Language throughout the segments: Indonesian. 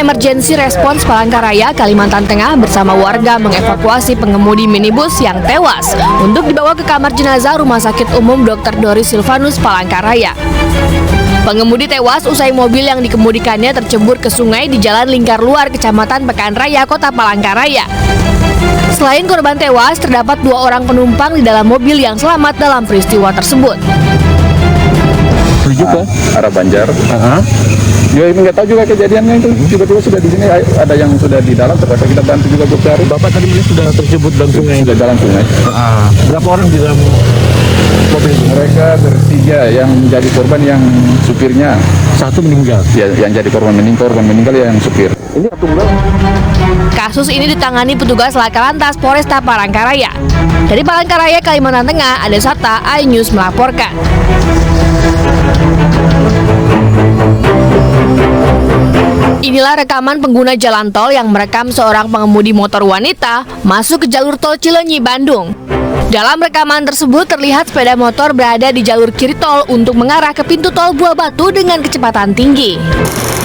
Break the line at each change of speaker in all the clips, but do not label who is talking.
Emergency Response Palangkaraya, Kalimantan Tengah bersama warga mengevakuasi pengemudi minibus yang tewas untuk dibawa ke kamar jenazah Rumah Sakit Umum Dr. Doris Silvanus Palangkaraya. Pengemudi tewas usai mobil yang dikemudikannya tercebur ke sungai di Jalan Lingkar Luar, Kecamatan Pekan Raya, Kota Palangkaraya. Selain korban tewas, terdapat 2 orang penumpang di dalam mobil yang selamat dalam peristiwa tersebut.
Juga arah Banjar. Ya ini nggak tahu juga kejadiannya itu. Tiba-tiba sudah di sini ada yang sudah di dalam, terpaksa kita bantu juga untuk cari.
Bapak tadi sudah terjebut dalam sungai.
Sudah dalam sungai.
Berapa orang di dalam mobil?
Mereka bertiga, yang jadi korban yang supirnya.
Satu meninggal.
Ya, yang jadi korban meninggal yang supir. Ini tunggal.
Kasus ini ditangani petugas Lakalantas Polresta Palangkaraya. Dari Palangkaraya, Kalimantan Tengah, Ade Sarta, iNews melaporkan. Inilah rekaman pengguna jalan tol yang merekam seorang pengemudi motor wanita masuk ke jalur tol Cileunyi, Bandung. Dalam rekaman tersebut terlihat sepeda motor berada di jalur kiri tol untuk mengarah ke pintu tol Buah Batu dengan kecepatan tinggi.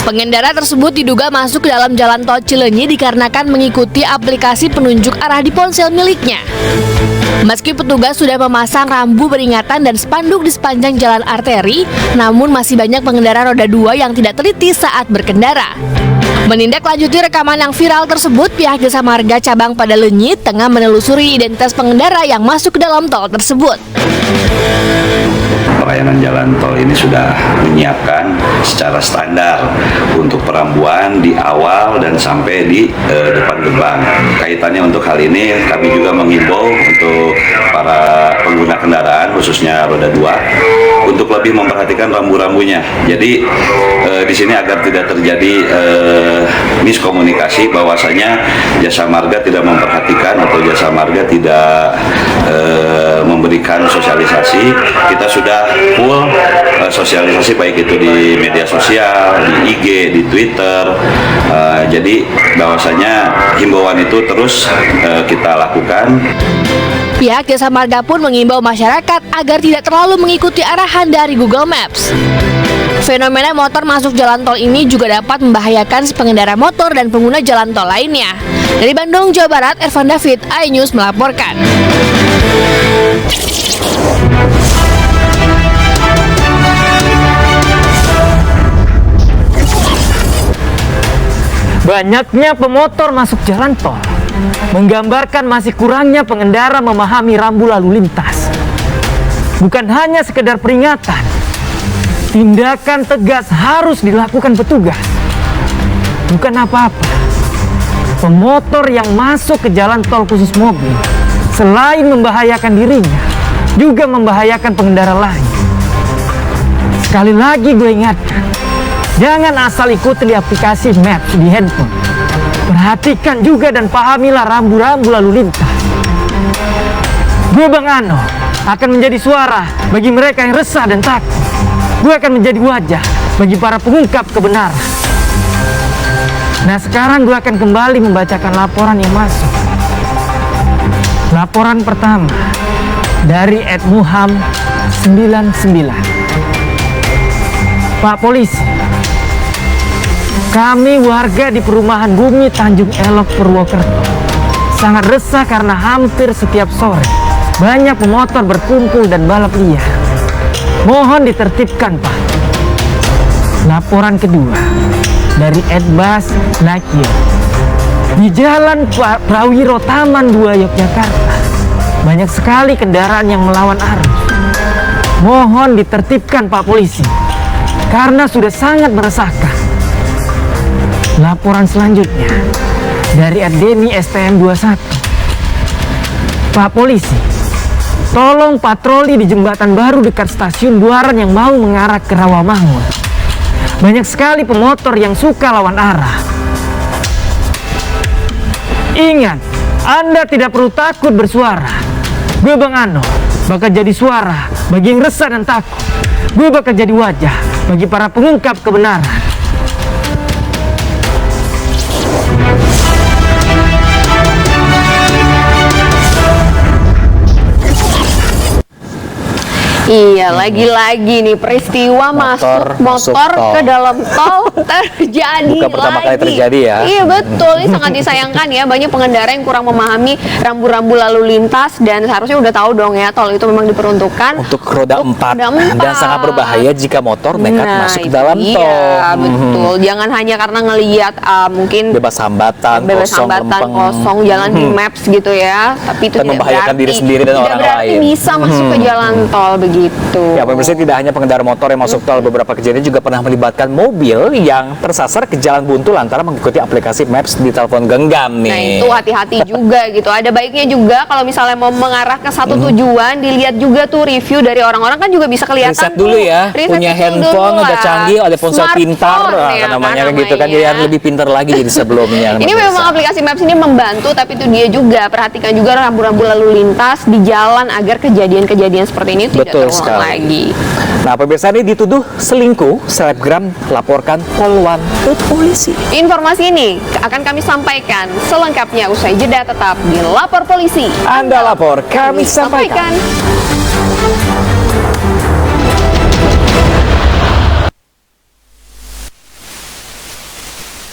Pengendara tersebut diduga masuk ke dalam jalan tol Cileunyi dikarenakan mengikuti aplikasi penunjuk arah di ponsel miliknya. Meski petugas sudah memasang rambu peringatan dan spanduk di sepanjang jalan arteri, namun masih banyak pengendara roda 2 yang tidak teliti saat berkendara. Menindaklanjuti rekaman yang viral tersebut, pihak Jasa Marga Cabang Padalenyi tengah menelusuri identitas pengendara yang masuk ke dalam tol tersebut.
Pelayanan jalan tol ini sudah menyiapkan secara standar untuk perambuan di awal dan sampai di depan gerbang. Kaitannya untuk hal ini, kami juga menghimbau untuk para pengguna kendaraan, khususnya roda 2, untuk lebih memperhatikan rambu-rambunya. Jadi di sini agar tidak terjadi miskomunikasi bahwasanya Jasa Marga tidak memperhatikan atau Jasa Marga tidak memberikan sosialisasi. Kita sudah full sosialisasi, baik itu di media sosial, di IG, di Twitter. Jadi bahwasanya himbauan itu terus kita lakukan.
Pihak Jasa Marga pun mengimbau masyarakat agar tidak terlalu mengikuti arahan dari Google Maps. Fenomena motor masuk jalan tol ini juga dapat membahayakan pengendara motor dan pengguna jalan tol lainnya. Dari Bandung, Jawa Barat, Ervan David, iNews melaporkan.
Banyaknya pemotor masuk jalan tol menggambarkan masih kurangnya pengendara memahami rambu lalu lintas. Bukan hanya sekedar peringatan, tindakan tegas harus dilakukan petugas. Bukan apa-apa, pemotor yang masuk ke jalan tol khusus mobil selain membahayakan dirinya, juga membahayakan pengendara lain. Sekali lagi gue ingatkan, jangan asal ikuti di aplikasi Maps di handphone. Perhatikan juga dan pahamilah rambu-rambu lalu lintas. Gue Bang Ano akan menjadi suara bagi mereka yang resah dan takut. Gue akan menjadi wajah bagi para pengungkap kebenaran. Nah, sekarang gue akan kembali membacakan laporan yang masuk. Laporan pertama dari @muham99. Pak Polisi, kami warga di perumahan Bumi Tanjung Elok, Purwokerto sangat resah karena hampir setiap sore banyak pemotor berkumpul dan balap liar. Mohon ditertibkan, Pak. Laporan kedua dari @bas Lakio. Di Jalan Prawiro Taman 2 Yogyakarta banyak sekali kendaraan yang melawan arus. Mohon ditertibkan, Pak Polisi, karena sudah sangat meresahkan. Laporan selanjutnya dari @deni STM21. Pak Polisi, tolong patroli di jembatan baru dekat stasiun Buaran yang mau mengarah ke Rawamangun. Banyak sekali pemotor yang suka lawan arah. Ingat, Anda tidak perlu takut bersuara. Gue Bang Ano bakal jadi suara bagi yang resah dan takut. Gue bakal jadi wajah bagi para pengungkap kebenaran.
Iya, lagi-lagi nih peristiwa
Motor
masuk
masuk
motor
tol.
ke dalam tol terjadi
Bukan pertama kali
lagi.
terjadi ya.
Iya betul, ini sangat disayangkan ya. Banyak pengendara yang kurang memahami rambu-rambu lalu lintas dan seharusnya udah tahu dong ya, tol itu memang diperuntukkan
Untuk roda 4
roda
dan sangat berbahaya jika motor nekat masuk ke
itu
dalam
dia,
tol.
betul. Jangan hanya karena ngelihat mungkin
Bebas hambatan,
bebas
kosong,
hambatan
lempeng.
kosong jalan di maps gitu ya, tapi itu
Dan
tidak
membahayakan
berarti,
diri sendiri dan
tidak
orang
berarti
lain.
bisa masuk ke jalan tol begitu.
Ya, pemirsa, tidak hanya pengendara motor yang masuk tol, beberapa kejadian juga pernah melibatkan mobil yang tersasar ke jalan buntu lantaran mengikuti aplikasi Maps di telepon genggam nih.
Nah itu hati-hati juga gitu. Ada baiknya juga kalau misalnya mau mengarah ke satu tujuan, dilihat juga tuh review dari orang-orang, kan juga bisa kelihatan
Riset
tuh.
dulu ya,
Riset
punya
dulu
handphone
lah.
udah canggih, ada ponsel
Smartphone,
pintar,
ya
namanya
kan
gitu kan, jadi lebih pintar lagi jadi sebelumnya.
Ini memang aplikasi Maps ini membantu, tapi itu dia juga perhatikan juga rambu-rambu lalu lintas di jalan agar kejadian-kejadian seperti ini tidak
Betul
terulang
sekali.
lagi.
Nah, pemirsa, ini dituduh selingkuh, selebgram laporkan poluan ke polisi.
Informasi ini akan kami sampaikan selengkapnya usai jeda, tetap di Lapor Polisi.
Anda lapor, kami sampaikan.